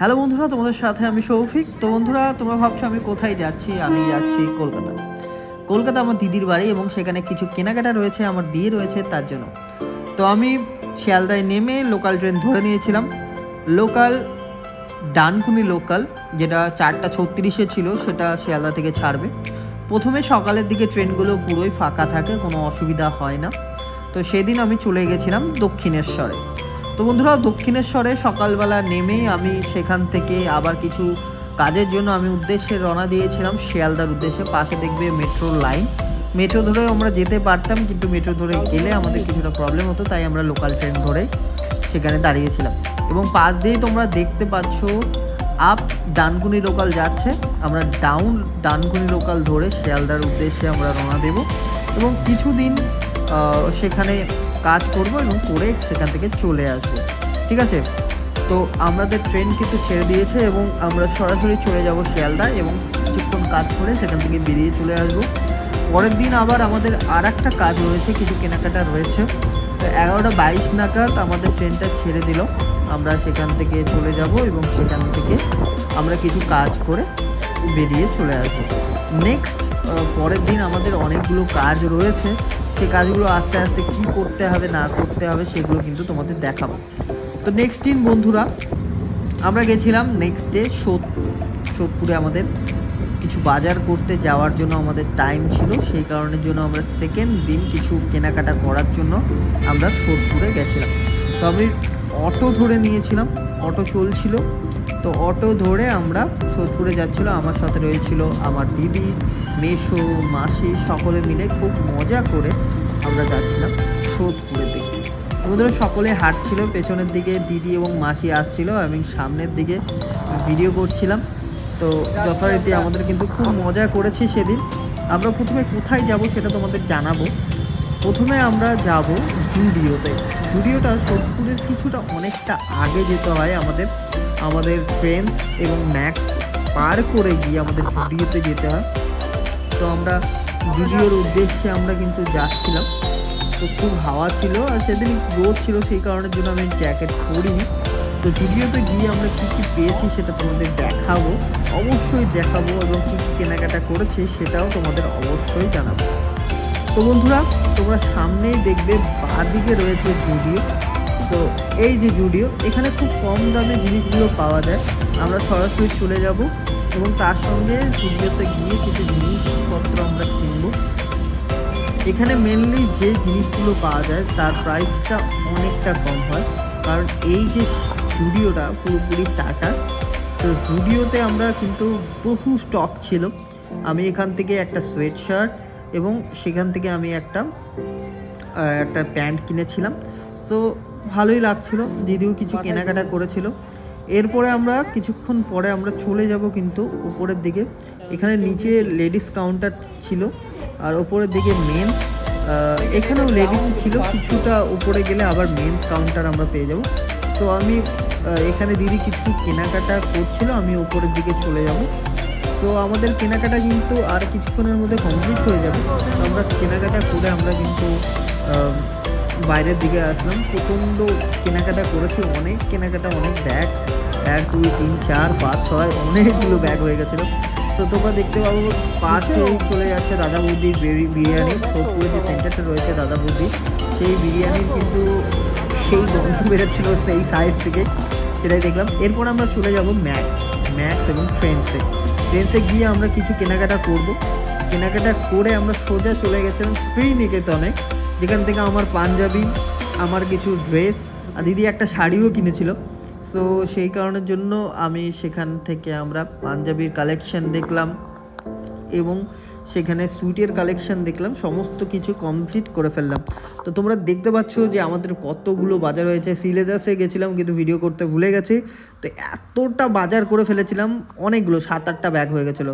Hello বন্ধুরা, তোমাদের সাথে আমি শৌফিক। তো বন্ধুরা, তোমরা ভাবছো আমি কোথায় যাচ্ছি? আমি যাচ্ছি কলকাতা। কলকাতা আমার দিদির বাড়ি এবং সেখানে কিছু কেনাকাটা রয়েছে, আমার বিয়ে রয়েছে তার জন্য। তো আমি শিয়ালদায় নেমে লোকাল ট্রেন ধরে নিয়েছিলাম। লোকাল ডানকুনি লোকাল, যেটা 4:36 ছিল, সেটা শিয়ালদা থেকে ছাড়বে। প্রথমে সকালের দিকে ট্রেনগুলো পুরোই ফাঁকা থাকে, কোনো অসুবিধা হয় না। তো সেদিন আমি চলে গেছিলাম দক্ষিণেশ্বরে। তো বন্ধুরা, দক্ষিণেশ্বরে সকালবেলা নেমেই আমি সেখান থেকে আবার কিছু কাজের জন্য আমি উদ্দেশ্যে রওনা দিয়েছিলাম শিয়ালদার উদ্দেশ্যে। পাশে দেখবে মেট্রো লাইন, মেট্রো ধরেও আমরা যেতে পারতাম, কিন্তু মেট্রো ধরে গেলে আমাদের কিছুটা প্রবলেম হতো, তাই আমরা লোকাল ট্রেন ধরে সেখানে দাঁড়িয়েছিলাম। এবং পাশ দিয়েই তোমরা দেখতে পাচ্ছ আপ ডানকুনি লোকাল যাচ্ছে। আমরা ডাউন ডানকুনি লোকাল ধরে শিয়ালদার উদ্দেশ্যে আমরা রওনা দেব এবং কিছুদিন সেখানে কাজ করব এবং করে সেখান থেকে চলে আসবো। ঠিক আছে, তো আমাদের ট্রেন কিন্তু ছেড়ে দিয়েছে এবং আমরা সরাসরি চলে যাব শিয়ালদা এবং কিছুক্ষণ কাজ করে সেখান থেকে বেরিয়ে চলে আসব। পরের দিন আবার আমাদের আর একটা কাজ রয়েছে, কিছু কেনাকাটা রয়েছে। তো 11:22 নাগাদ আমাদের ট্রেনটা ছেড়ে দিল। আমরা সেখান থেকে চলে যাব এবং সেখান থেকে আমরা কিছু কাজ করে বেরিয়ে চলে আসবো। নেক্সট পরের দিন আমাদের অনেকগুলো কাজ রয়েছে, সেই কাজগুলো আস্তে আস্তে কী করতে হবে না করতে হবে সেগুলো কিন্তু তোমাদের দেখাবো। তো নেক্সট দিন বন্ধুরা আমরা গেছিলাম নেক্সট ডে সোদপুরে আমাদের কিছু বাজার করতে যাওয়ার জন্য আমাদের টাইম ছিল, সেই কারণের জন্য আমরা সেকেন্ড দিন কিছু কেনাকাটা করার জন্য আমরা সোদপুরে গেছিলাম। তো আমি অটো ধরে নিয়েছিলাম, অটো চলছিল, তো অটো ধরে আমরা সোদপুরে যাচ্ছিলো। আমার সাথে রয়েছিল আমার দিদি, মেসো, মাসি, সকলে মিলে খুব মজা করে আমরা যাচ্ছিলাম সোদপুরের দিকে। আমাদের সকলে হাঁটছিল, পেছনের দিকে দিদি এবং মাসি আসছিল, আমি সামনের দিকে ভিডিও করছিলাম। তো যথারীতি আমাদের কিন্তু খুব মজা করেছি সেদিন। আমরা প্রথমে কোথায় যাব সেটা তোমাদের জানাবো। প্রথমে আমরা যাব জুডিওতে। জুডিওটা সোদপুরের কিছুটা অনেকটা আগে যেতে হয়, আমাদের ট্রেন্ডস এবং ম্যাক্স পার করে গিয়ে আমাদের জুডিওতে যেতে হয়। তো আমরা জুডিওর উদ্দেশ্যে আমরা কিন্তু যাচ্ছিলাম। তো খুব হাওয়া ছিল আর সেদিন রোদ ছিল, সেই কারণের জন্য আমি জ্যাকেট পরিনি। তো জুডিওতে গিয়ে আমরা কী কী পেয়েছি সেটা তোমাদের দেখাবো, অবশ্যই দেখাবো, এবং কী কী কেনাকাটা করেছি সেটাও তোমাদের অবশ্যই জানাবো। তো বন্ধুরা, তোমরা সামনেই দেখবে বাঁদিকে রয়েছে জুডিও। সো এই যে জুডিও, এখানে খুব কম দামে জিনিসগুলো পাওয়া যায়। আমরা সরাসরি চলে যাব এবং তার সঙ্গে জুডিওতে গিয়ে কিছু জিনিসপত্র আমরা কিনবো। এখানে মেনলি যে জিনিসগুলো পাওয়া যায় তার প্রাইসটা অনেকটা কম হয়, কারণ এই যে জুডিওটা পুরোপুরি টাটা। তো জুডিওতে আমরা কিন্তু বহু স্টক ছিল। আমি এখান থেকে একটা সোয়েট শার্ট এবং সেখান থেকে আমি একটা প্যান্ট কিনেছিলাম। সো ভালোই লাগছিল, দিদিও কিছু কেনাকাটা করেছিল। এরপরে আমরা কিছুক্ষণ পরে আমরা চলে যাব কিন্তু উপরের দিকে। এখানে নিচে লেডিস কাউন্টার ছিল আর ওপরের দিকে মেন্স, এখানেও লেডিস ছিল, কিছুটা উপরে গেলে আবার মেন্স কাউন্টার আমরা পেয়ে যাব। তো আমি এখানে দিদি কিছু কেনাকাটা করছিল, আমি উপরের দিকে চলে যাব। সো আমাদের কেনাকাটা কিন্তু আর কিছুক্ষণের মধ্যে কমপ্লিট হয়ে যাবে। আমরা কেনাকাটা করে আমরা কিন্তু বাইরের দিকে আসলাম। প্রচণ্ড কেনাকাটা করেছি, অনেক কেনাকাটা, অনেক ব্যাগ, 1 2 3 4 5 6 অনেকগুলো ব্যাগ হয়ে গেছিলো। সো তোমরা দেখতে পাবো পাশেই চলে যাচ্ছে দাদা বৌদির বিরিয়ানি। সোদপুরে যে সেন্টারটা রয়েছে দাদা বৌদি, সেই বিরিয়ানির কিন্তু সেই গন্ধ বেরোচ্ছিলো সেই সাইড থেকে, সেটাই দেখলাম। এরপর আমরা চলে যাব ম্যাক্স এবং ট্রেন্ডসে গিয়ে আমরা কিছু কেনাকাটা করব। কেনাকাটা করে আমরা সোজা চলে গেছিলাম শ্রীনিকেতনে, যেখান থেকে আমার পাঞ্জাবি, আমার কিছু ড্রেস আর দিদি একটা শাড়িও কিনেছিল। সো সেই কারণের জন্য আমি সেখান থেকে আমরা পাঞ্জাবির কালেকশন দেখলাম এবং সেখানে স্যুটের কালেকশন দেখলাম, সমস্ত কিছু কমপ্লিট করে ফেললাম। তো তোমরা দেখতে পাচ্ছ যে আমাদের কতগুলো বাজার হয়েছে। সিলেদাসে গেছিলাম কিন্তু ভিডিও করতে ভুলে গেছি, তো এতটা বাজার করে ফেলেছিলাম, অনেকগুলো 7-8টা ব্যাগ হয়ে গেছিলো।